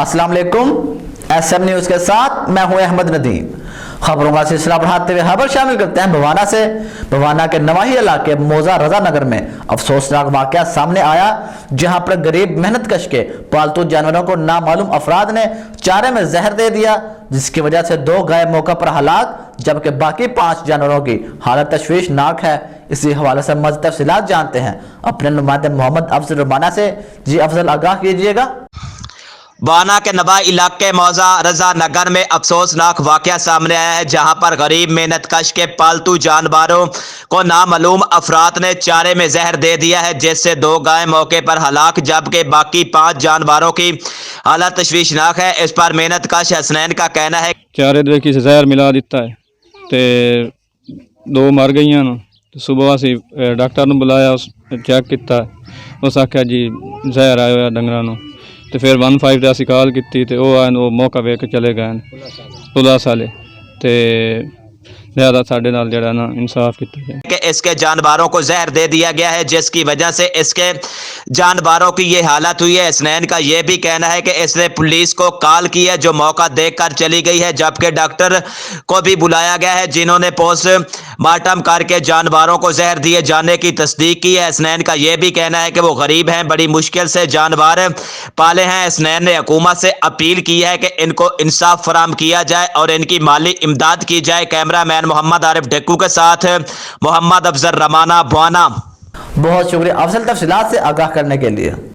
अस्सलाम वालेकुम। SM news के साथ मैं हूं अहमद नदीम। खबरों का सिलसिला बढ़ाते हुए खबर शामिल करते हैं भवाना से। भवाना के नवाही इलाके मौजा रजा नगर में अफसोसनाक वाकया सामने आया, जहां पर गरीब मेहनत कश के पालतू जानवरों को नामालूम अफराद ने चारे में जहर दे दिया, जिसकी वजह से 2 गाय मौके पर हलाक, जबकि बाकी 5 जानवरों की हालत तशवीशनाक है। इसी हवाले से मज़ीद तफसीलात जानते हैं अपने नुमाइंदे मोहम्मद अफजल रबाना से। जी अफजल, आगाह कीजिएगा। भवाना के नवाही इलाके मौजा रजा नगर में अफसोसनाक वाकया सामने आया है, जहां पर गरीब मेहनत कश के पालतू जानवरों को नामालूम अफराद ने चारे में जहर दे दिया है, जिससे 2 गाय मौके पर हलाक, जबकि बाकी 5 जानवरों की हालत तशवीशनाक है। इस पर मेहनत कश हसनैन का कहना है चारे दे किसी जहर मिला दिता है ते 2 मर गई न। सुबह असी डॉक्टर ने बुलाया, उस चेक किया, उस आख्या जी जहर आया हुआ डंगरां नूं। तो फिर 15 ते असी कॉल की तो वो आए, वो मौका वेख के चले गए पुलिस वाले। तो ज़्यादा साढ़े नाल जड़ा ना इंसाफ किया जाए कि इसके जानवरों को जहर दे दिया गया है, जिसकी वजह से इसके जानवरों की ये हालत हुई है। हसनैन का ये भी कहना है कि इसने पुलिस को कॉल की है, जो मौका देखकर चली गई है, जबकि डॉक्टर को भी बुलाया गया है, जिन्होंने पोस्टमार्टम करके जानवरों को जहर दिए जाने की तस्दीक की है। हसनैन का ये भी कहना है कि वो गरीब हैं, बड़ी मुश्किल से जानवर पाले हैं। हसनैन ने हुकूमत से अपील की है कि इनको इंसाफ फराहम किया जाए और इनकी माली इमदाद की जाए। कैमरामैन मोहम्मद आरिफ ढेकू के साथ मोहम्मद अफजल रबाना, भवाना। बहुत शुक्रिया अफजल, तफसीलात से आगाह करने के लिए।